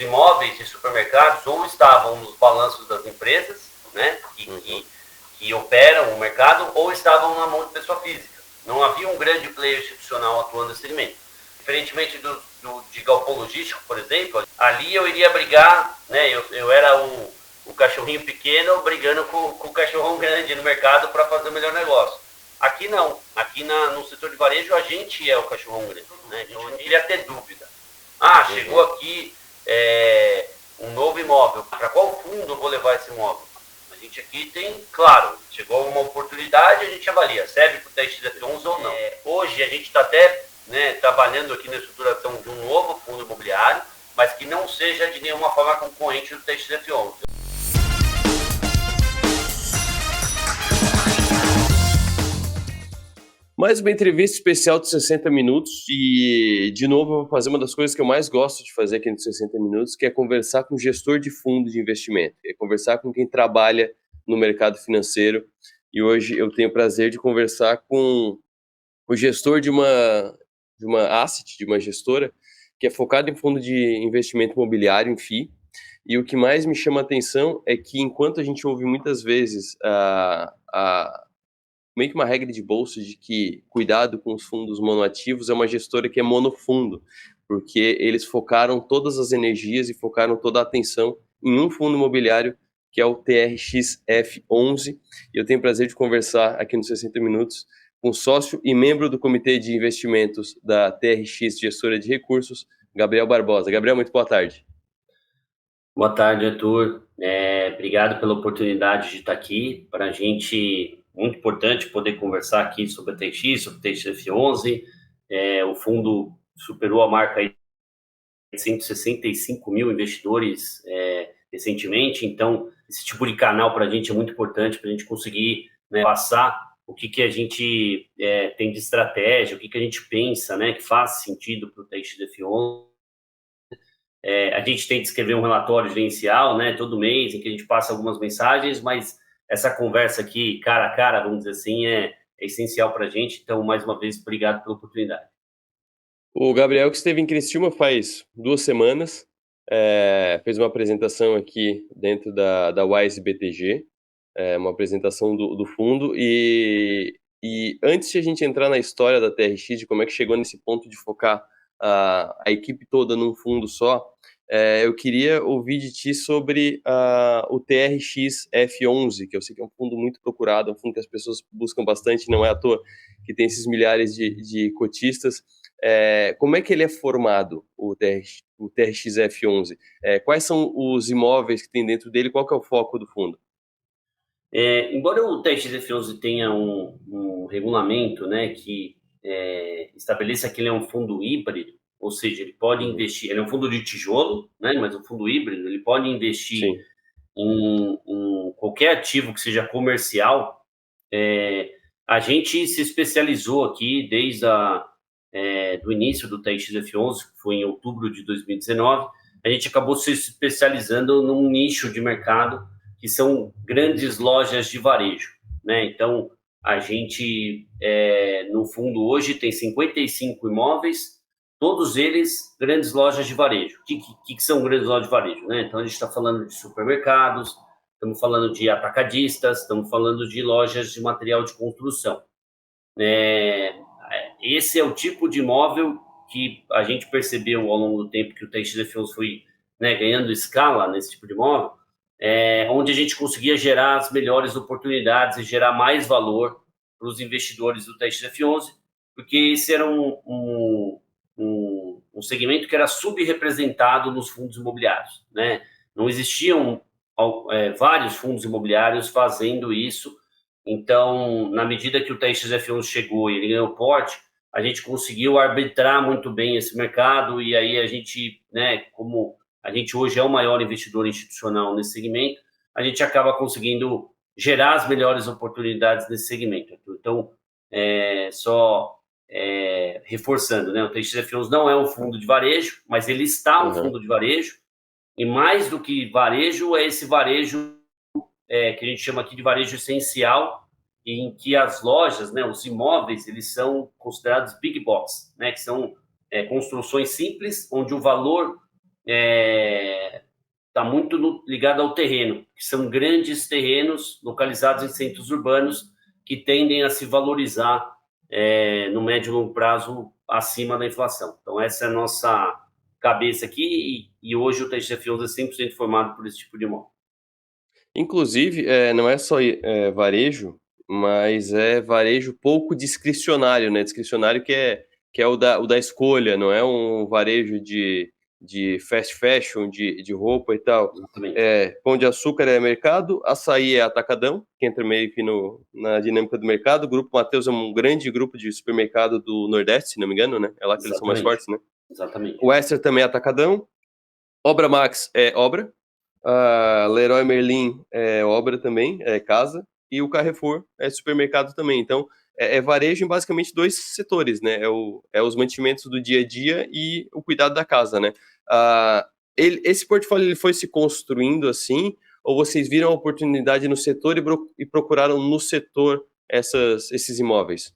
imóveis de supermercados ou estavam nos balanços das empresas, né, que operam o mercado, ou estavam na mão de pessoa física. Não havia um grande player institucional atuando nesse segmento. Diferentemente de galpão logístico, por exemplo, ali eu iria brigar, né, eu era o cachorrinho pequeno brigando com o cachorrão grande no mercado para fazer o melhor negócio. Aqui não. Aqui no setor de varejo a gente é o cachorrão grande, né? A gente não queria ter dúvida. Chegou aqui um novo imóvel. Para qual fundo eu vou levar esse imóvel? A gente aqui tem, claro, chegou uma oportunidade, a gente avalia, serve para o TXF11 ou não. Hoje a gente está até, né, trabalhando aqui na estruturação de um novo fundo imobiliário, mas que não seja de nenhuma forma concorrente do TXF11. Mais uma entrevista especial de 60 minutos e, de novo, eu vou fazer uma das coisas que eu mais gosto de fazer aqui nos 60 minutos, que é conversar com gestor de fundo de investimento, é conversar com quem trabalha no mercado financeiro. E hoje eu tenho o prazer de conversar com o gestor de uma asset, de uma gestora, que é focada em fundo de investimento imobiliário, em FII. E o que mais me chama a atenção é que, enquanto a gente ouve muitas vezes meio que uma regra de bolsa de que cuidado com os fundos monoativos, é uma gestora que é monofundo, porque eles focaram todas as energias e focaram toda a atenção em um fundo imobiliário, que é o TRX-F11. E eu tenho o prazer de conversar aqui nos 60 minutos com sócio e membro do Comitê de Investimentos da TRX Gestora de Recursos, Gabriel Barbosa. Gabriel, muito boa tarde. Boa tarde, Arthur. Obrigado pela oportunidade de estar aqui. Para a gente, muito importante poder conversar aqui sobre a TX, sobre o TXF11. O fundo superou a marca aí de 165 mil investidores recentemente. Então, esse tipo de canal para a gente é muito importante para a gente conseguir, né, passar o que a gente tem de estratégia, o que a gente pensa, né, que faz sentido para o TXF11. A gente tem que escrever um relatório gerencial, né, todo mês, em que a gente passa algumas mensagens, mas essa conversa aqui, cara a cara, vamos dizer assim, é essencial para a gente. Então, mais uma vez, obrigado pela oportunidade. O Gabriel, que esteve em Criciúma faz 2 semanas, fez uma apresentação aqui dentro da Wise BTG, uma apresentação do fundo, e antes de a gente entrar na história da TRX, de como é que chegou nesse ponto de focar a equipe toda num fundo só, eu queria ouvir de ti sobre o TRX F11, que eu sei que é um fundo muito procurado, é um fundo que as pessoas buscam bastante, não é à toa que tem esses milhares de cotistas. Como é que ele é formado, o TRX F11? Quais são os imóveis que tem dentro dele? Qual que é o foco do fundo? Embora o TXF11 tenha um regulamento, né, que estabeleça que ele é um fundo híbrido, ou seja, ele pode investir, ele é um fundo de tijolo, né, mas um fundo híbrido, ele pode investir em qualquer ativo que seja comercial. A gente se especializou aqui desde do início do TXF11, que foi em outubro de 2019, a gente acabou se especializando num nicho de mercado que são grandes lojas de varejo, né? Então, a gente, no fundo, hoje tem 55 imóveis, todos eles grandes lojas de varejo. O que são grandes lojas de varejo, né? Então, a gente está falando de supermercados, estamos falando de atacadistas, estamos falando de lojas de material de construção. Esse é o tipo de imóvel que a gente percebeu ao longo do tempo que o TXF11 foi, né, ganhando escala nesse tipo de imóvel, onde a gente conseguia gerar as melhores oportunidades e gerar mais valor para os investidores do TXF11, porque esse era um segmento que era subrepresentado nos fundos imobiliários, né? Não existiam vários fundos imobiliários fazendo isso. Então, na medida que o TXF11 chegou e ele ganhou porte, a gente conseguiu arbitrar muito bem esse mercado, e aí a gente, né, como a gente hoje é o maior investidor institucional nesse segmento, a gente acaba conseguindo gerar as melhores oportunidades nesse segmento. Então, reforçando, né, o TXF11 não é um fundo de varejo, mas ele está um fundo de varejo, e mais do que varejo, é esse varejo que a gente chama aqui de varejo essencial, em que as lojas, né, os imóveis, eles são considerados big box, né, que são construções simples, onde o valor está muito ligado ao terreno, que são grandes terrenos localizados em centros urbanos que tendem a se valorizar no médio e longo prazo acima da inflação. Então, essa é a nossa cabeça aqui, e hoje o TXF11 é 100% formado por esse tipo de imóvel. Inclusive, não é só varejo, mas é varejo pouco discricionário, né? Discricionário que é o da escolha, não é um varejo de fast fashion, de roupa e tal. Exatamente. Pão de Açúcar é mercado, Açaí é atacadão, que entra meio que na dinâmica do mercado. O Grupo Mateus é um grande grupo de supermercado do Nordeste, se não me engano, né? É lá que eles são mais fortes, né? Exatamente. O Extra também é atacadão. Obra Max é obra. A Leroy Merlin é obra também, é casa, e o Carrefour é supermercado também. Então, é varejo em basicamente dois setores, né? Os mantimentos do dia a dia e o cuidado da casa, né? Esse portfólio ele foi se construindo assim, ou vocês viram a oportunidade no setor e procuraram no setor esses imóveis?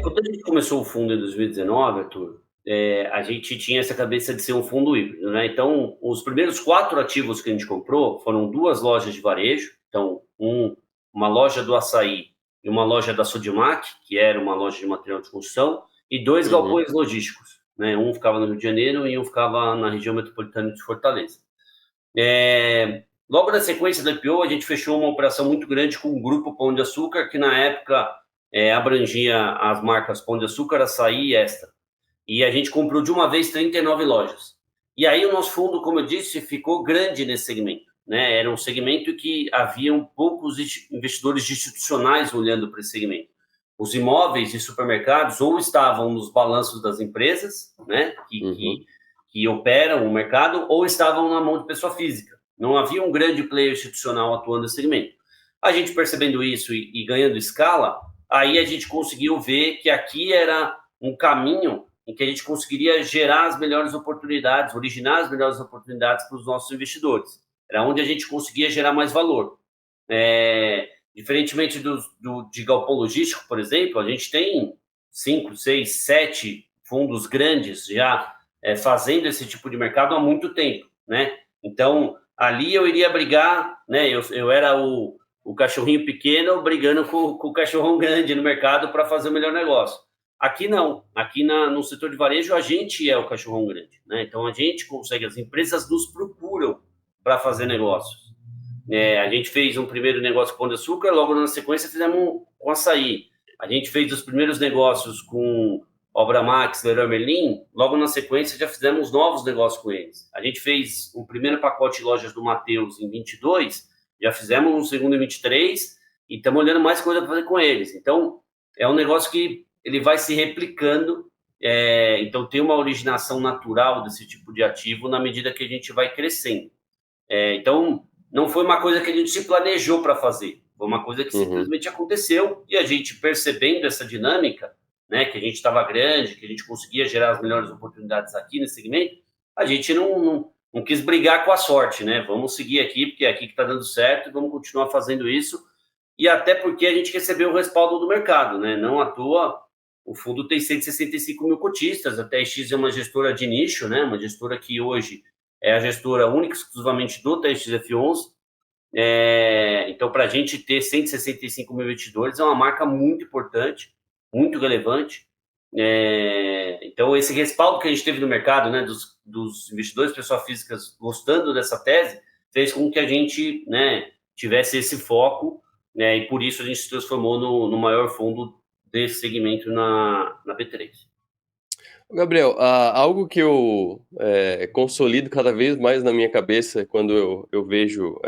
Quando a gente começou o fundo em 2019, Arthur, a gente tinha essa cabeça de ser um fundo híbrido, né? Então, os primeiros 4 ativos que a gente comprou foram 2 lojas de varejo. Então, uma loja do Açaí e uma loja da Sodimac, que era uma loja de material de construção, e 2 galpões logísticos, né? Um ficava no Rio de Janeiro e um ficava na região metropolitana de Fortaleza. Logo na sequência da IPO, a gente fechou uma operação muito grande com o Grupo Pão de Açúcar, que na época abrangia as marcas Pão de Açúcar, Açaí e Extra. E a gente comprou de uma vez 39 lojas. E aí o nosso fundo, como eu disse, ficou grande nesse segmento, né? Era um segmento que haviam poucos investidores institucionais olhando para esse segmento. Os imóveis e supermercados ou estavam nos balanços das empresas, né, que operam o mercado, ou estavam na mão de pessoa física. Não havia um grande player institucional atuando nesse segmento. A gente percebendo isso e ganhando escala, aí a gente conseguiu ver que aqui era um caminho em que a gente conseguiria gerar as melhores oportunidades, originar as melhores oportunidades para os nossos investidores. Era onde a gente conseguia gerar mais valor. Diferentemente de galpão logístico, por exemplo, a gente tem 5, 6, 7 fundos grandes já fazendo esse tipo de mercado há muito tempo, né? Então, ali eu iria brigar, né? Eu era o cachorrinho pequeno brigando com o cachorrão grande no mercado para fazer o melhor negócio. Aqui não. Aqui no setor de varejo, a gente é o cachorrão grande, né? Então, a gente consegue, as empresas nos procuram para fazer negócios. A gente fez um primeiro negócio com Pão de Açúcar, logo na sequência fizemos com Açaí. A gente fez os primeiros negócios com Obra Max, Leroy Merlin, logo na sequência já fizemos novos negócios com eles. A gente fez um primeiro pacote de lojas do Mateus em 22, já fizemos um segundo em 23 e estamos olhando mais coisa para fazer com eles. Então, é um negócio que ele vai se replicando, então tem uma originação natural desse tipo de ativo na medida que a gente vai crescendo. Então, não foi uma coisa que a gente se planejou para fazer, foi uma coisa que simplesmente aconteceu e a gente percebendo essa dinâmica, né, que a gente estava grande, que a gente conseguia gerar as melhores oportunidades aqui nesse segmento, a gente não quis brigar com a sorte, né? Vamos seguir aqui, porque é aqui que está dando certo e vamos continuar fazendo isso. E até porque a gente recebeu o respaldo do mercado, né? Não à toa, o fundo tem 165 mil cotistas, a TX é uma gestora de nicho, né? Uma gestora que hoje é a gestora única e exclusivamente do TXF11. Então, para a gente ter 165 mil investidores é uma marca muito importante, muito relevante. Então, esse respaldo que a gente teve no mercado, né, dos investidores, pessoas físicas gostando dessa tese, fez com que a gente, né, tivesse esse foco, né, e por isso a gente se transformou no maior fundo desse segmento na B3. Gabriel, algo que eu consolido cada vez mais na minha cabeça quando eu vejo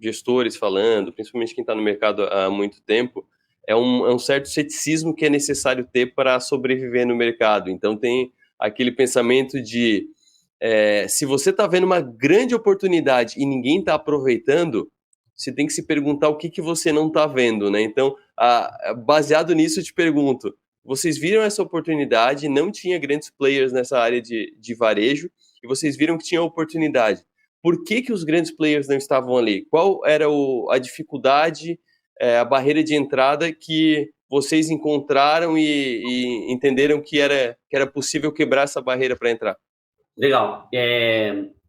gestores falando, principalmente quem está no mercado há muito tempo, é um certo ceticismo que é necessário ter para sobreviver no mercado. Então tem aquele pensamento de se você está vendo uma grande oportunidade e ninguém está aproveitando, você tem que se perguntar o que você não está vendo, né? Então, baseado nisso, eu te pergunto, vocês viram essa oportunidade, não tinha grandes players nessa área de varejo, e vocês viram que tinha oportunidade. Por que os grandes players não estavam ali? Qual era a dificuldade, a barreira de entrada que vocês encontraram e entenderam que era possível quebrar essa barreira para entrar? Legal.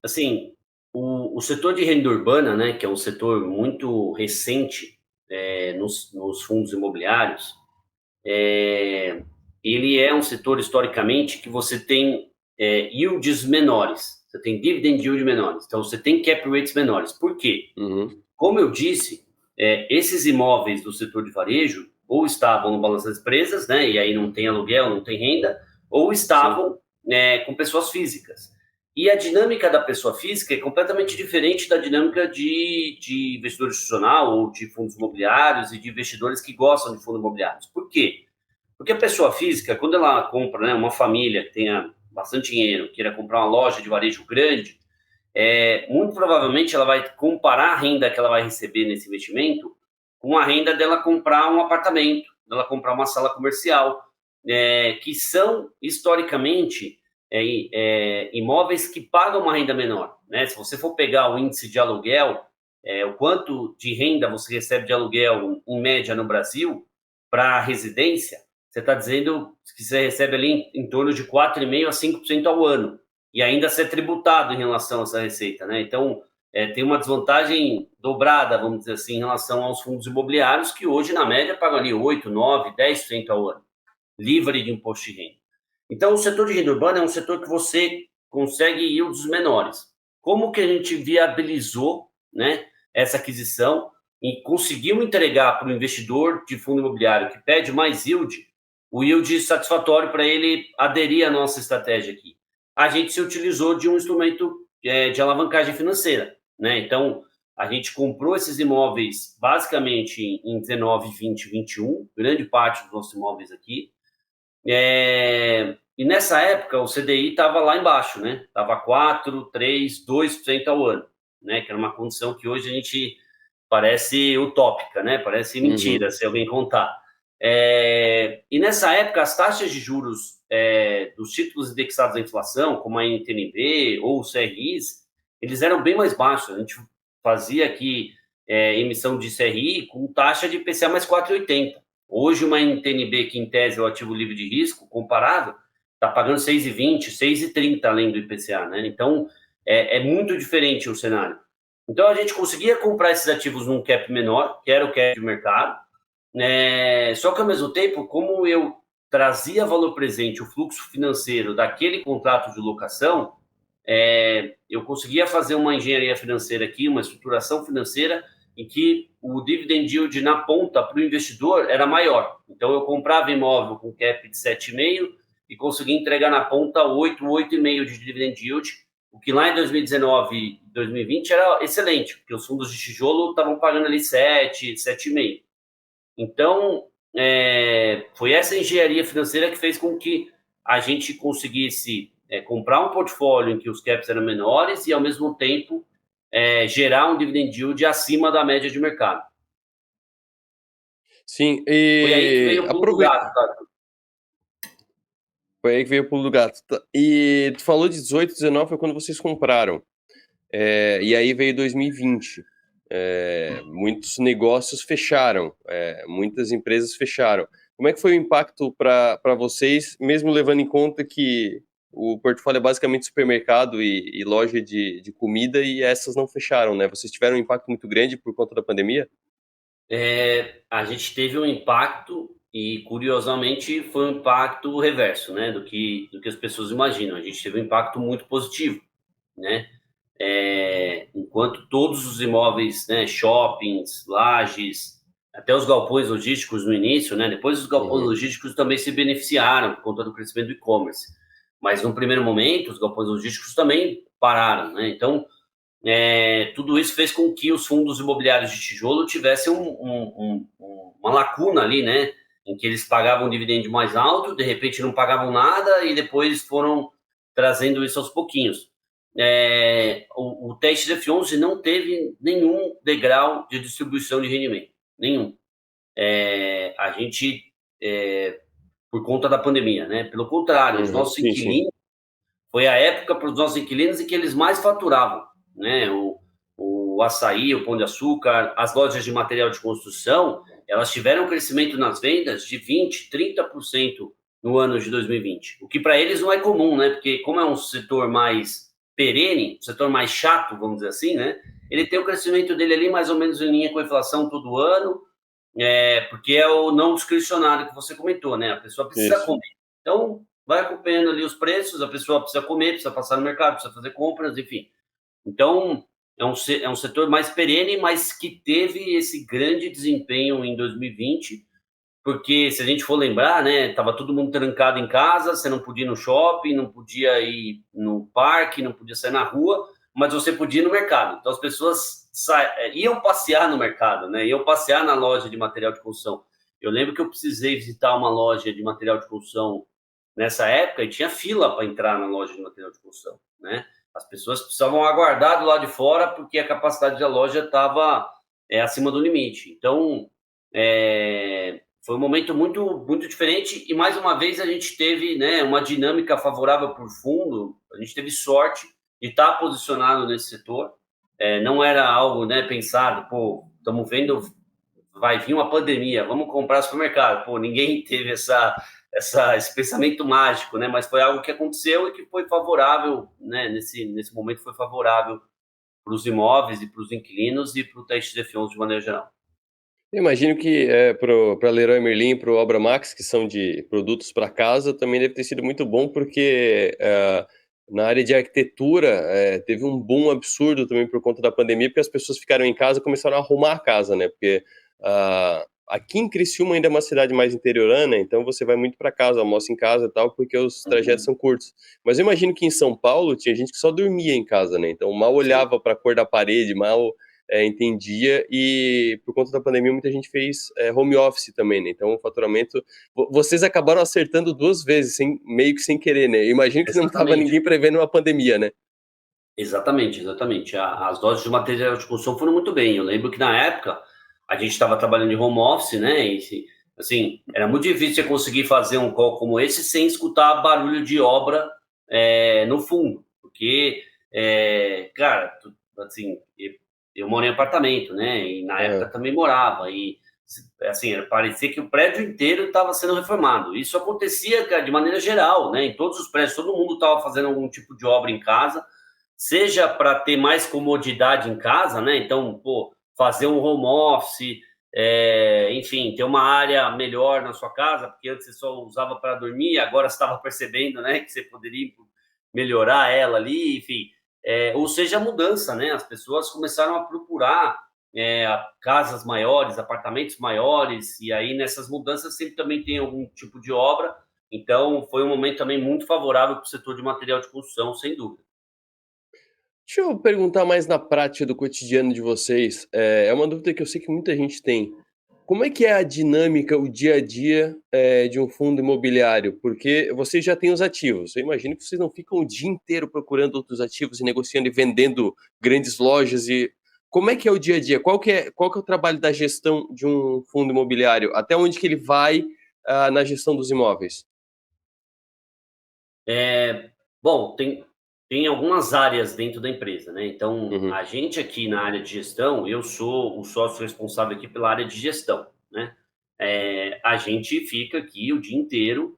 Assim, o o setor de renda urbana, né, que é um setor muito recente nos fundos imobiliários, ele é um setor historicamente que você tem yields menores, você tem dividend yield menores, então você tem cap rates menores. Por quê? Uhum. Como eu disse, esses imóveis do setor de varejo ou estavam no balanço das empresas, né, e aí não tem aluguel, não tem renda, ou estavam com pessoas físicas. E a dinâmica da pessoa física é completamente diferente da dinâmica de investidor institucional ou de fundos imobiliários e de investidores que gostam de fundos imobiliários. Por quê? Porque a pessoa física, quando ela compra, né, uma família que tenha bastante dinheiro, queira comprar uma loja de varejo grande, muito provavelmente ela vai comparar a renda que ela vai receber nesse investimento com a renda dela comprar um apartamento, dela comprar uma sala comercial, que são, historicamente, imóveis que pagam uma renda menor. Né? Se você for pegar o índice de aluguel, o quanto de renda você recebe de aluguel, em média, no Brasil, para residência, você está dizendo que você recebe ali em torno de 4,5% a 5% ao ano, e ainda ser tributado em relação a essa receita, né? Então, tem uma desvantagem dobrada, vamos dizer assim, em relação aos fundos imobiliários, que hoje, na média, pagam ali 8, 9, 10% ao ano, livre de imposto de renda. Então, o setor de renda urbana é um setor que você consegue yields menores. Como que a gente viabilizou, né, essa aquisição e conseguimos entregar para o investidor de fundo imobiliário que pede mais yield, o yield satisfatório para ele aderir à nossa estratégia aqui? A gente se utilizou de um instrumento de alavancagem financeira, né? Então, a gente comprou esses imóveis basicamente em 19, 20, 21, grande parte dos nossos imóveis aqui. E nessa época o CDI estava lá embaixo, né? Estava 4, 3, 2% ao ano, né? Que era uma condição que hoje a gente parece utópica, né? Parece mentira se alguém contar. E nessa época as taxas de juros dos títulos indexados à inflação, como a NTNB ou os CRIs, eles eram bem mais baixos. A gente fazia aqui emissão de CRI com taxa de IPCA mais 4,80. Hoje, uma NTNB, que em tese é o ativo livre de risco, comparável, está pagando 6,20, 6,30 além do IPCA, né? Então, é muito diferente o cenário. Então, a gente conseguia comprar esses ativos num cap menor, que era o cap de mercado, né? Só que, ao mesmo tempo, como eu trazia valor presente, o fluxo financeiro daquele contrato de locação, eu conseguia fazer uma engenharia financeira aqui, uma estruturação financeira, em que o dividend yield na ponta para o investidor era maior. Então, eu comprava imóvel com cap de 7,5 e conseguia entregar na ponta 8, 8,5 de dividend yield, o que lá em 2019 e 2020 era excelente, porque os fundos de tijolo estavam pagando ali 7, 7,5. Então, foi essa engenharia financeira que fez com que a gente conseguisse comprar um portfólio em que os caps eram menores e, ao mesmo tempo, gerar um dividend yield acima da média de mercado. Sim, Foi aí que veio o pulo do gato, cara. Foi aí que veio o pulo do gato. E tu falou de 18, 19 foi quando vocês compraram. E aí veio 2020. Muitos negócios fecharam, muitas empresas fecharam. Como é que foi o impacto para vocês, mesmo levando em conta que o portfólio é basicamente supermercado e loja de comida e essas não fecharam, né? Vocês tiveram um impacto muito grande por conta da pandemia? A gente teve um impacto e, curiosamente, foi um impacto reverso, né, do que as pessoas imaginam. A gente teve um impacto muito positivo, né? Enquanto todos os imóveis, né, shoppings, lajes, até os galpões logísticos no início, né, depois os galpões logísticos também se beneficiaram por conta do crescimento do e-commerce. Mas, no primeiro momento, os galpões logísticos também pararam, né? Então, tudo isso fez com que os fundos imobiliários de tijolo tivessem uma lacuna ali, né? Em que eles pagavam um dividendo mais alto, de repente não pagavam nada e depois foram trazendo isso aos pouquinhos. O TXF11 não teve nenhum degrau de distribuição de rendimento, nenhum. A gente, por conta da pandemia, né? Pelo contrário, os nossos inquilinos, foi a época para os nossos inquilinos em que eles mais faturavam, né? O açaí, o pão de açúcar, as lojas de material de construção, elas tiveram um crescimento nas vendas de 20%, 30% no ano de 2020, o que para eles não é comum, né? Porque como é um setor mais perene, o setor mais chato, vamos dizer assim, né? Ele tem o crescimento dele ali mais ou menos em linha com a inflação todo ano, porque é o não discricionário que você comentou, né? A pessoa precisa Isso. comer. Então, vai acompanhando ali os preços, a pessoa precisa comer, precisa passar no mercado, precisa fazer compras, enfim. Então, é um setor mais perene, mas que teve esse grande desempenho em 2020, porque se a gente for lembrar, né, tava todo mundo trancado em casa, você não podia ir no shopping, não podia ir no parque, não podia sair na rua, mas você podia ir no mercado. Então as pessoas iam passear no mercado, né, iam passear na loja de material de construção. Eu lembro que eu precisei visitar uma loja de material de construção nessa época e tinha fila para entrar na loja de material de construção, né? As pessoas precisavam aguardar do lado de fora porque a capacidade da loja estava acima do limite. Então, foi um momento muito, muito diferente e, mais uma vez, a gente teve, né, uma dinâmica favorável para o fundo, a gente teve sorte de estar posicionado nesse setor, não era algo, né, pensado, pô, estamos vendo, vai vir uma pandemia, vamos comprar supermercado, pô, ninguém teve esse pensamento mágico, né, mas foi algo que aconteceu e que foi favorável, né, nesse momento foi favorável para os imóveis e para os inquilinos e para o TXDF11 de maneira geral. Eu imagino que para Leroy Merlin e para o Obra Max, que são de produtos para casa, também deve ter sido muito bom, porque na área de arquitetura teve um boom absurdo também por conta da pandemia, porque as pessoas ficaram em casa e começaram a arrumar a casa, né? Porque aqui em Criciúma ainda é uma cidade mais interiorana, então você vai muito para casa, almoça em casa e tal, porque os trajetos são curtos. Mas eu imagino que em São Paulo tinha gente que só dormia em casa, né? Então mal olhava para a cor da parede, mal entendia, e por conta da pandemia muita gente fez home office também, né? Então o faturamento, vocês acabaram acertando duas vezes, meio que sem querer, né? Eu imagino que não estava Exatamente. ninguém prevendo uma pandemia, né? Exatamente, exatamente. As doses de material de construção foram muito bem. Eu lembro que na época a gente estava trabalhando em home office, né? E, assim, era muito difícil você conseguir fazer um call como esse sem escutar barulho de obra no fundo, porque, cara, assim, eu moro em apartamento, né? E na época também morava e assim, parecia que o prédio inteiro estava sendo reformado. Isso acontecia, cara, de maneira geral, né? Em todos os prédios, todo mundo estava fazendo algum tipo de obra em casa, seja para ter mais comodidade em casa, né? Então, pô, fazer um home office, enfim, ter uma área melhor na sua casa, porque antes você só usava para dormir, agora você estava percebendo, né, que você poderia melhorar ela ali, enfim. Ou seja, a mudança, né? As pessoas começaram a procurar casas maiores, apartamentos maiores, e aí nessas mudanças sempre também tem algum tipo de obra. Então, foi um momento também muito favorável para o setor de material de construção, sem dúvida. Deixa eu perguntar mais na prática do cotidiano de vocês. É uma dúvida que eu sei que muita gente tem. Como é que é a dinâmica, o dia a dia de um fundo imobiliário? Porque vocês já têm os ativos. Eu imagino que vocês não ficam o dia inteiro procurando outros ativos e negociando e vendendo grandes lojas. E como é que é o dia a dia? Qual que é o trabalho da gestão de um fundo imobiliário? Até onde que ele vai na gestão dos imóveis? Bom, tem algumas áreas dentro da empresa, né? Então, Uhum. a gente aqui na área de gestão, eu sou o sócio responsável aqui pela área de gestão, né? A gente fica aqui o dia inteiro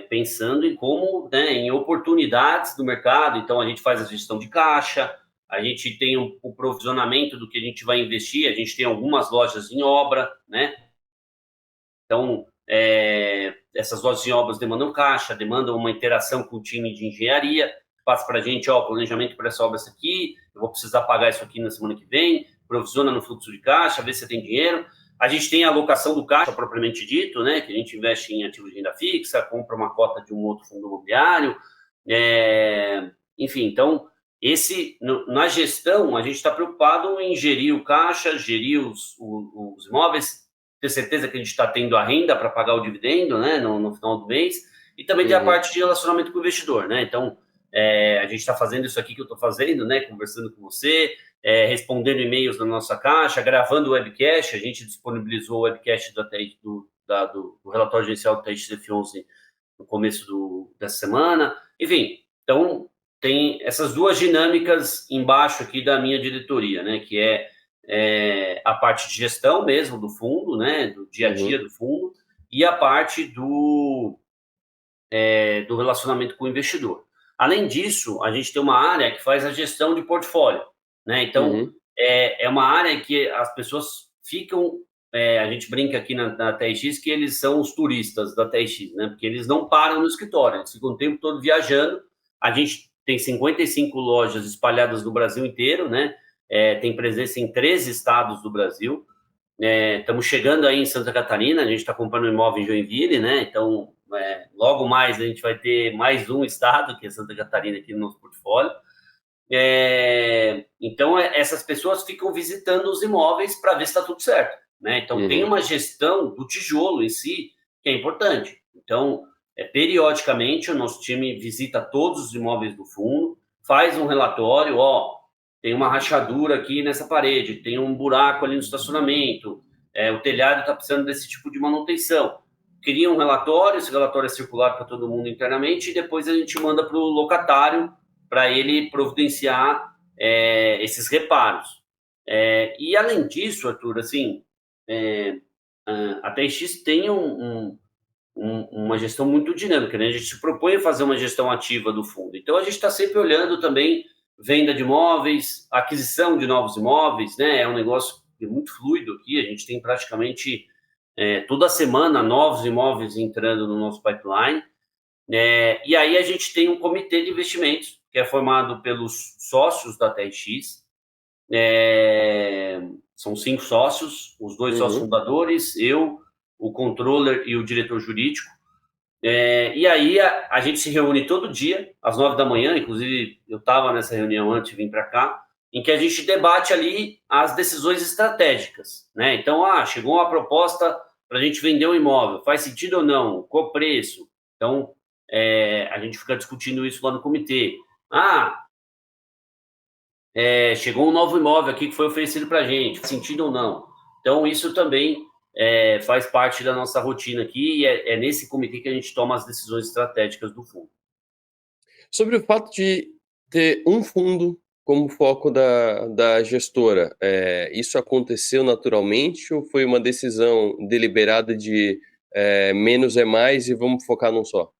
pensando em como, né, em oportunidades do mercado. Então, a gente faz a gestão de caixa, a gente tem o provisionamento do que a gente vai investir, a gente tem algumas lojas em obra, né? Então, essas lojas de obras demandam caixa, demandam uma interação com o time de engenharia, passa para a gente, ó, planejamento para essa obra essa aqui, eu vou precisar pagar isso aqui na semana que vem, provisiona no fluxo de caixa, vê se você tem dinheiro. A gente tem a alocação do caixa propriamente dito, né, que a gente investe em ativos de renda fixa, compra uma cota de um outro fundo imobiliário, enfim, então, na gestão, a gente está preocupado em gerir o caixa, gerir os imóveis, ter certeza que a gente está tendo a renda para pagar o dividendo, né, no final do mês, e também tem a Uhum. parte de relacionamento com o investidor, né? Então, a gente está fazendo isso aqui que eu estou fazendo, né, conversando com você, respondendo e-mails na nossa caixa, gravando o webcast. A gente disponibilizou o webcast do relatório gerencial do TXF11 no começo dessa semana. Enfim, então tem essas duas dinâmicas embaixo aqui da minha diretoria, né, que a parte de gestão mesmo do fundo, né, do dia a dia Uhum. do fundo, e a parte do relacionamento com o investidor. Além disso, a gente tem uma área que faz a gestão de portfólio, né? Então, é uma área que as pessoas ficam... a gente brinca aqui na TRX que eles são os turistas da TRX, né? Porque eles não param no escritório, eles ficam o tempo todo viajando. A gente tem 55 lojas espalhadas no Brasil inteiro, né? Tem presença em 13 estados do Brasil. Estamos chegando aí em Santa Catarina, a gente está comprando um imóvel em Joinville, né? Então, logo mais a gente vai ter mais um estado, que é Santa Catarina, aqui no nosso portfólio. Então, essas pessoas ficam visitando os imóveis para ver se está tudo certo, né? Então, tem uma gestão do tijolo em si que é importante. Então, periodicamente, o nosso time visita todos os imóveis do fundo, faz um relatório, tem uma rachadura aqui nessa parede, tem um buraco ali no estacionamento, o telhado está precisando desse tipo de manutenção. Cria um relatório, esse relatório é circulado para todo mundo internamente e depois a gente manda para o locatário para ele providenciar esses reparos. E além disso, Arthur, assim, a TX tem uma gestão muito dinâmica, né? A gente se propõe a fazer uma gestão ativa do fundo. Então, a gente está sempre olhando também venda de imóveis, aquisição de novos imóveis, né? É um negócio muito fluido aqui, a gente tem praticamente toda semana novos imóveis entrando no nosso pipeline. E aí a gente tem um comitê de investimentos, que é formado pelos sócios da TRX. São 5 sócios, os 2 sócios fundadores, eu, o controller e o diretor jurídico. E aí a gente se reúne todo dia, às 9 da manhã, inclusive eu estava nessa reunião antes de vir para cá, em que a gente debate ali as decisões estratégicas, né? Então, chegou uma proposta para a gente vender um imóvel, faz sentido ou não? Qual o preço? Então, a gente fica discutindo isso lá no comitê. Chegou um novo imóvel aqui que foi oferecido para a gente, faz sentido ou não? Então, isso também faz parte da nossa rotina aqui e é nesse comitê que a gente toma as decisões estratégicas do fundo. Sobre o fato de ter um fundo como foco da gestora, isso aconteceu naturalmente ou foi uma decisão deliberada de menos é mais e vamos focar num só?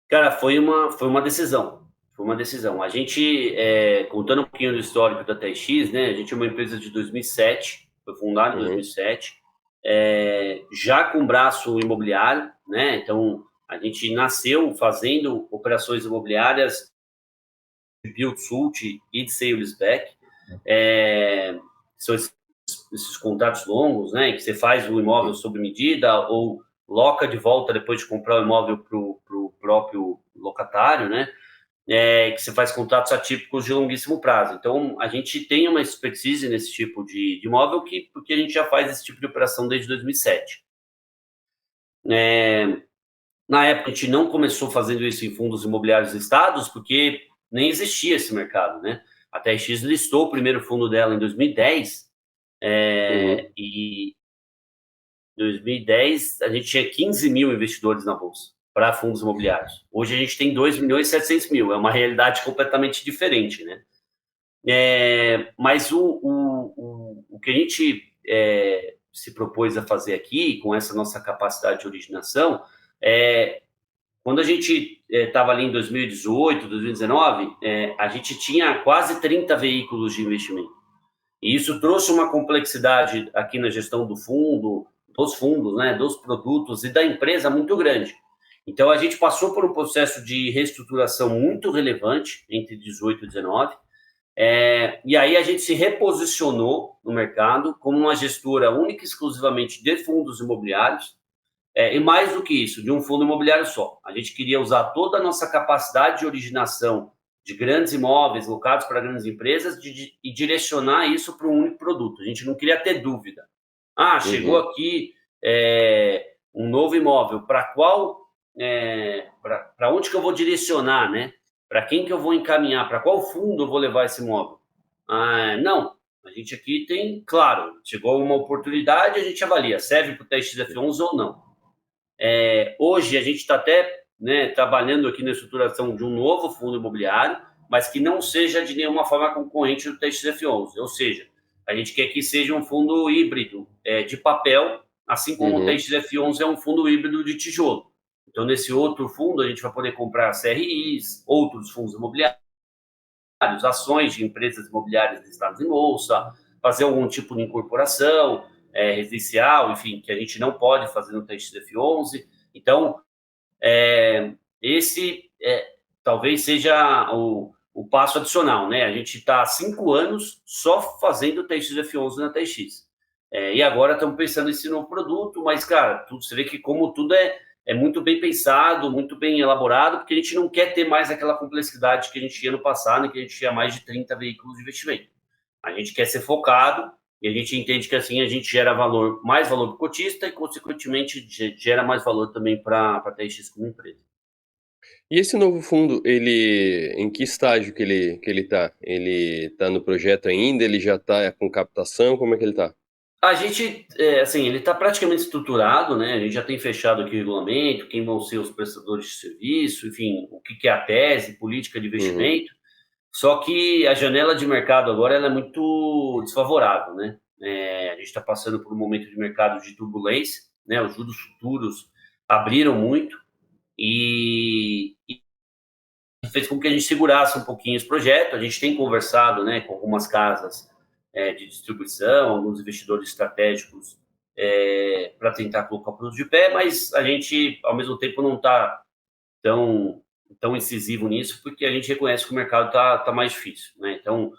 Cara, foi uma decisão. Foi uma decisão. A gente, contando um pouquinho do histórico da TX, né? A gente é uma empresa de 2007, foi fundada em 2007, já com braço imobiliário, né? Então, a gente nasceu fazendo operações imobiliárias de build-to-suit e de sale-leaseback. São esses contratos longos, né? Que você faz o imóvel sob medida ou loca de volta depois de comprar o imóvel para o próprio locatário, né? Que você faz contratos atípicos de longuíssimo prazo. Então, a gente tem uma expertise nesse tipo de imóvel porque a gente já faz esse tipo de operação desde 2007. Na época, a gente não começou fazendo isso em fundos imobiliários listados, porque nem existia esse mercado, né? A TRX listou o primeiro fundo dela em 2010, e em 2010 a gente tinha 15 mil investidores na bolsa para fundos imobiliários. Hoje a gente tem 2 milhões e 700 mil, é uma realidade completamente diferente, né? Mas o que a gente se propôs a fazer aqui, com essa nossa capacidade de originação, quando a gente estava ali em 2018, 2019, a gente tinha quase 30 veículos de investimento. E isso trouxe uma complexidade aqui na gestão do fundo, dos fundos, né, dos produtos e da empresa muito grande. Então, a gente passou por um processo de reestruturação muito relevante entre 18 e 19, e aí a gente se reposicionou no mercado como uma gestora única e exclusivamente de fundos imobiliários, e mais do que isso, de um fundo imobiliário só. A gente queria usar toda a nossa capacidade de originação de grandes imóveis locados para grandes empresas e direcionar isso para um único produto. A gente não queria ter dúvida. Chegou aqui um novo imóvel, para qual... para onde que eu vou direcionar, né? Para quem que eu vou encaminhar? Para qual fundo eu vou levar esse imóvel? Não. A gente aqui tem, claro, chegou uma oportunidade, a gente avalia, serve para o TXF11 ou não. Hoje a gente está até trabalhando aqui na estruturação de um novo fundo imobiliário, mas que não seja de nenhuma forma concorrente do TXF11. Ou seja, a gente quer que seja um fundo híbrido de papel, assim como o TXF11 é um fundo híbrido de tijolo. Então, nesse outro fundo, a gente vai poder comprar CRIs, outros fundos imobiliários, ações de empresas imobiliárias listadas em bolsa, fazer algum tipo de incorporação residencial, enfim, que a gente não pode fazer no TXF11. Então, esse talvez seja o passo adicional, né? A gente está há 5 anos só fazendo TXF11 na TX. E agora estamos pensando nesse novo produto, mas, cara, você vê que como tudo é muito bem pensado, muito bem elaborado, porque a gente não quer ter mais aquela complexidade que a gente tinha no passado, em que a gente tinha mais de 30 veículos de investimento. A gente quer ser focado e a gente entende que assim a gente gera mais valor para o cotista e, consequentemente, gera mais valor também para a TX como empresa. E esse novo fundo, em que estágio que ele tá? Ele tá no projeto ainda? Ele já tá com captação? Como é que ele tá? A gente, assim, ele está praticamente estruturado, né? A gente já tem fechado aqui o regulamento, quem vão ser os prestadores de serviço, enfim, o que é a tese, política de investimento. Só que a janela de mercado agora ela é muito desfavorável, né? A gente está passando por um momento de mercado de turbulência, né? Os juros futuros abriram muito e fez com que a gente segurasse um pouquinho esse projeto. A gente tem conversado, né, com algumas casas de distribuição, alguns investidores estratégicos para tentar colocar o produto de pé, mas a gente, ao mesmo tempo, não está tão incisivo nisso, porque a gente reconhece que o mercado tá mais difícil, né? Então,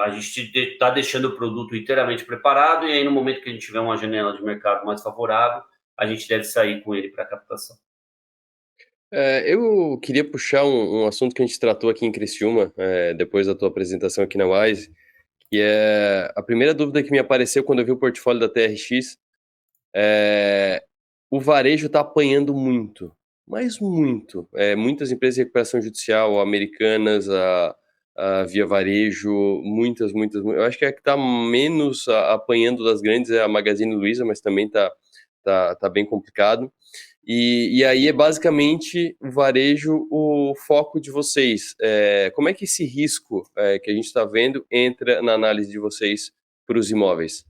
a gente está deixando o produto inteiramente preparado e aí, no momento que a gente tiver uma janela de mercado mais favorável, a gente deve sair com ele para captação. Eu queria puxar um assunto que a gente tratou aqui em Criciúma, depois da tua apresentação aqui na Wise, que é a primeira dúvida que me apareceu quando eu vi o portfólio da TRX. O varejo está apanhando muito, mas muito. Muitas empresas de recuperação judicial, americanas, a Via Varejo, muitas. Eu acho que a que está menos apanhando das grandes é a Magazine Luiza, mas também tá bem complicado. E aí é basicamente o varejo o foco de vocês. Como é que esse risco que a gente está vendo entra na análise de vocês para os imóveis?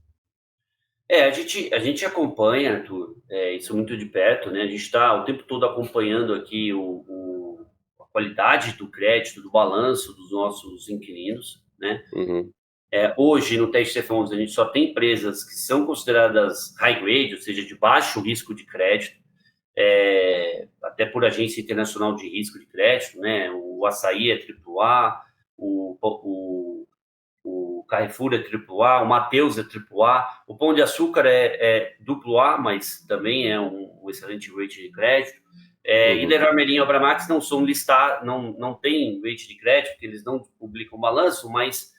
A gente acompanha, Arthur, isso muito de perto, né? A gente está o tempo todo acompanhando aqui a qualidade do crédito, do balanço dos nossos inquilinos, né? Uhum. Hoje, no teste CFA11, a gente só tem empresas que são consideradas high grade, ou seja, de baixo risco de crédito, até por agência internacional de risco de crédito, né? O Açaí é AAA, o Carrefour é AAA, o Mateus é AAA, o Pão de Açúcar é AA, mas também é um excelente rating de crédito. E Leroy Merlin e Abramax não são listados, não tem rating de crédito, porque eles não publicam balanço, mas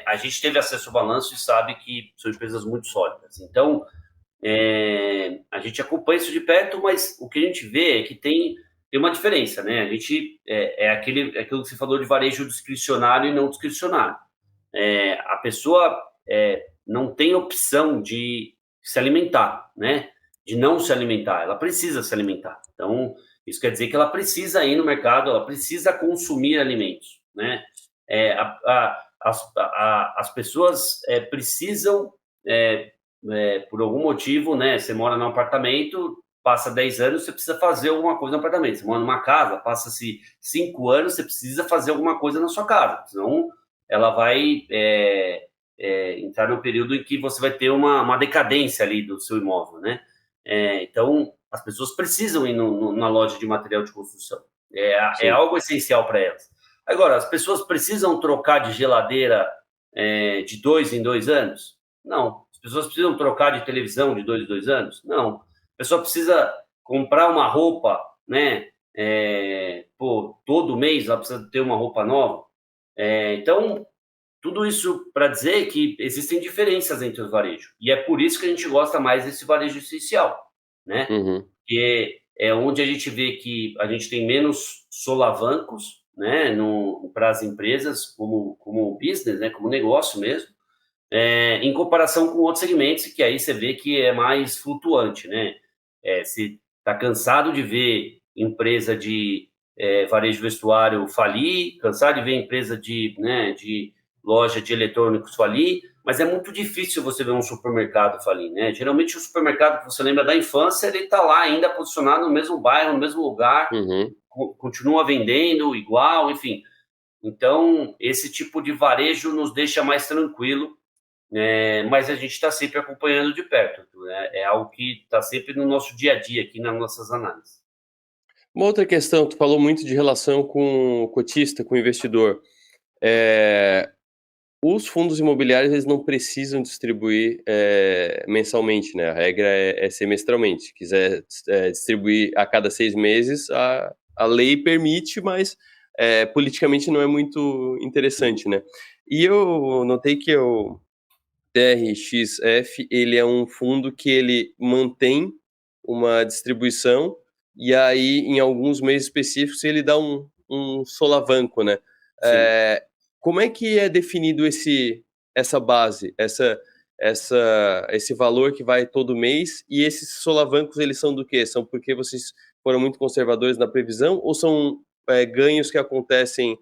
a gente teve acesso ao balanço e sabe que são empresas muito sólidas. Então, a gente acompanha isso de perto, mas o que a gente vê é que tem uma diferença, né? A gente aquilo que você falou de varejo discricionário e não discricionário. A pessoa não tem opção de se alimentar, né? De não se alimentar, ela precisa se alimentar. Então, isso quer dizer que ela precisa ir no mercado, ela precisa consumir alimentos, né? As pessoas precisam, por algum motivo, né? Você mora num apartamento, passa 10 anos, você precisa fazer alguma coisa no apartamento. Você mora numa casa, passa-se 5 anos, você precisa fazer alguma coisa na sua casa, senão ela vai entrar no período em que você vai ter uma decadência ali do seu imóvel, né? Então, as pessoas precisam ir na loja de material de construção. É algo essencial para elas. Agora, as pessoas precisam trocar de geladeira de 2 em 2 anos? Não. As pessoas precisam trocar de televisão de 2 em 2 anos? Não. A pessoa precisa comprar uma roupa, né? Todo mês ela precisa ter uma roupa nova. Então, tudo isso para dizer que existem diferenças entre os varejos. E é por isso que a gente gosta mais desse varejo essencial, né? Que é onde a gente vê que a gente tem menos solavancos, né, para as empresas como business, né, como negócio mesmo, em comparação com outros segmentos, que aí você vê que é mais flutuante, né? Se está cansado de ver empresa de varejo vestuário falir, cansado de ver empresa de loja de eletrônicos falir, mas é muito difícil você ver um supermercado falir, né? Geralmente o supermercado que você lembra da infância, ele está lá ainda posicionado no mesmo bairro, no mesmo lugar, continua vendendo igual, enfim. Então, esse tipo de varejo nos deixa mais tranquilo, mas a gente está sempre acompanhando de perto. Né? É algo que está sempre no nosso dia a dia, aqui nas nossas análises. Uma outra questão, tu falou muito de relação com o cotista, com o investidor. Os fundos imobiliários eles não precisam distribuir mensalmente, né? A regra é semestralmente. Se quiser distribuir a cada 6 meses, a lei permite, mas politicamente não é muito interessante, né? E eu notei que o TRXF ele é um fundo que ele mantém uma distribuição e aí em alguns meses específicos ele dá um solavanco, né? Sim. Como é que é definido essa base, esse valor que vai todo mês e esses solavancos eles são do quê? São porque vocês foram muito conservadores na previsão ou são ganhos que acontecem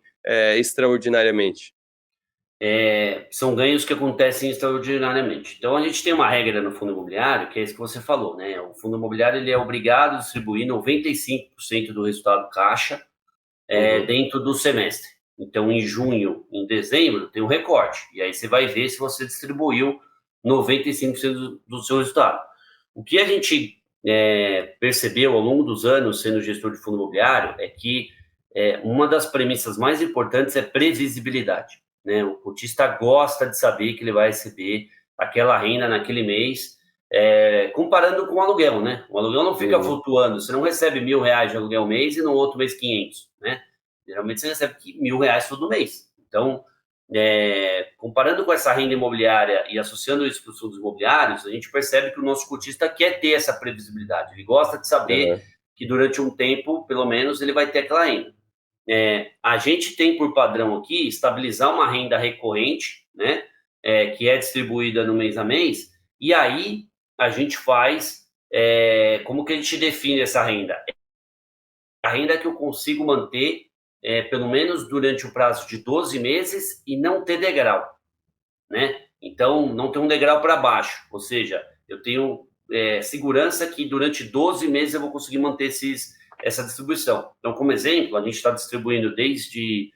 extraordinariamente? São ganhos que acontecem extraordinariamente. Então, a gente tem uma regra no fundo imobiliário, que é isso que você falou, né? O fundo imobiliário ele é obrigado a distribuir 95% do resultado caixa dentro do semestre. Então, em junho, em dezembro, tem um recorte. E aí você vai ver se você distribuiu 95% do seu resultado. O que a gente percebeu ao longo dos anos, sendo gestor de fundo imobiliário, é que uma das premissas mais importantes é previsibilidade. Né? O cotista gosta de saber que ele vai receber aquela renda naquele mês, comparando com o aluguel, né? O aluguel não fica flutuando, você não recebe R$1.000 de aluguel mês e no outro mês 500, né? Geralmente você recebe R$1.000 todo mês. Então, comparando com essa renda imobiliária e associando isso para os fundos imobiliários, a gente percebe que o nosso cotista quer ter essa previsibilidade. Ele gosta de saber que durante um tempo, pelo menos, ele vai ter aquela renda. A gente tem por padrão aqui estabilizar uma renda recorrente, né, que é distribuída no mês a mês, e aí a gente faz, como que a gente define essa renda? A renda que eu consigo manter pelo menos durante o prazo de 12 meses e não ter degrau, né? Então, não ter um degrau para baixo, ou seja, eu tenho segurança que durante 12 meses eu vou conseguir manter essa distribuição. Então, como exemplo, a gente está distribuindo desde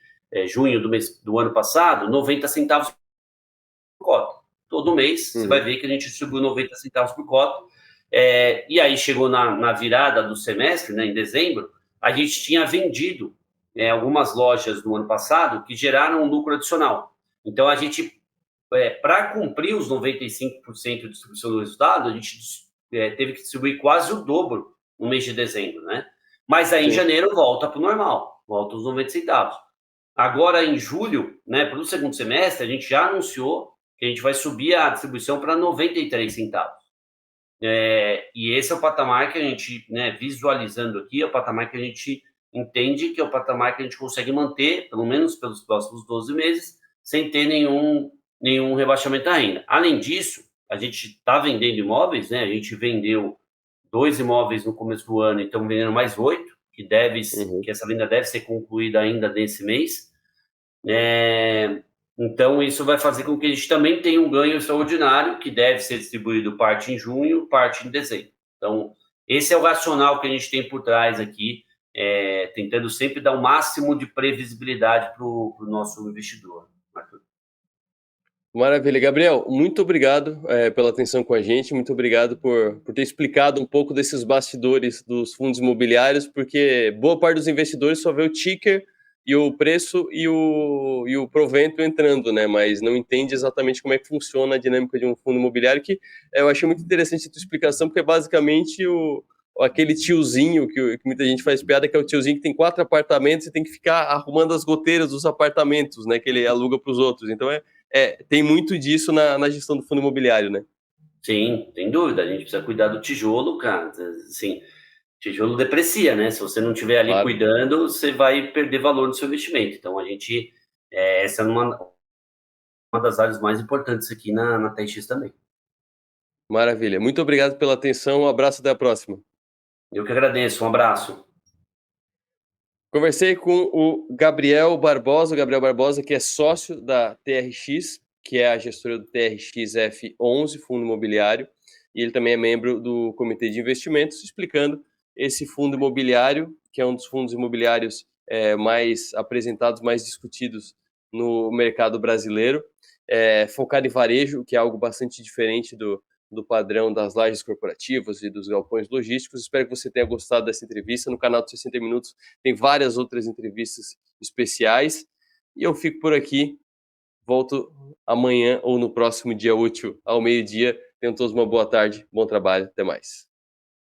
junho do ano passado 90 centavos por cota. Todo mês você vai ver que a gente distribui 90 centavos por cota. E aí chegou na virada do semestre, né, em dezembro, a gente tinha vendido algumas lojas do ano passado que geraram um lucro adicional. Então, a gente, para cumprir os 95% de distribuição do resultado, a gente teve que distribuir quase o dobro no mês de dezembro, né? Mas aí em janeiro volta para o normal, volta os 90 centavos. Agora, em julho, né, para o segundo semestre, a gente já anunciou que a gente vai subir a distribuição para 93 centavos. E esse é o patamar que a gente, né, visualizando aqui, é o patamar que a gente entende que é o patamar que a gente consegue manter, pelo menos pelos próximos 12 meses, sem ter nenhum rebaixamento da renda. Além disso, a gente está vendendo imóveis, né? A gente vendeu 2 imóveis no começo do ano e estamos vendendo mais 8, que essa venda deve ser concluída ainda nesse mês. Então, isso vai fazer com que a gente também tenha um ganho extraordinário, que deve ser distribuído parte em junho, parte em dezembro. Então, esse é o racional que a gente tem por trás aqui, tentando sempre dar o máximo de previsibilidade para o nosso investidor, Arthur. Maravilha. Gabriel, muito obrigado pela atenção com a gente, muito obrigado por ter explicado um pouco desses bastidores dos fundos imobiliários, porque boa parte dos investidores só vê o ticker e o preço e o provento entrando, né? Mas não entende exatamente como é que funciona a dinâmica de um fundo imobiliário, que eu achei muito interessante a tua explicação, porque é basicamente aquele tiozinho que muita gente faz piada, que é o tiozinho que tem 4 apartamentos e tem que ficar arrumando as goteiras dos apartamentos, né? Que ele aluga para os outros. Então tem muito disso na gestão do fundo imobiliário, né? Sim, tem dúvida. A gente precisa cuidar do tijolo, cara. Assim, tijolo deprecia, né? Se você não estiver ali cuidando, você vai perder valor no seu investimento. Então, essa é uma das áreas mais importantes aqui na TX também. Maravilha. Muito obrigado pela atenção. Um abraço, até a próxima. Eu que agradeço. Um abraço. Conversei com o Gabriel Barbosa, que é sócio da TRX, que é a gestora do TRX-F11, fundo imobiliário, e ele também é membro do Comitê de Investimentos, explicando esse fundo imobiliário, que é um dos fundos imobiliários mais apresentados, mais discutidos no mercado brasileiro, focado em varejo, que é algo bastante diferente do padrão das lajes corporativas e dos galpões logísticos. Espero que você tenha gostado dessa entrevista. No canal de 60 Minutos tem várias outras entrevistas especiais. E eu fico por aqui. Volto amanhã ou no próximo dia útil ao meio-dia. Tenham todos uma boa tarde, bom trabalho, até mais.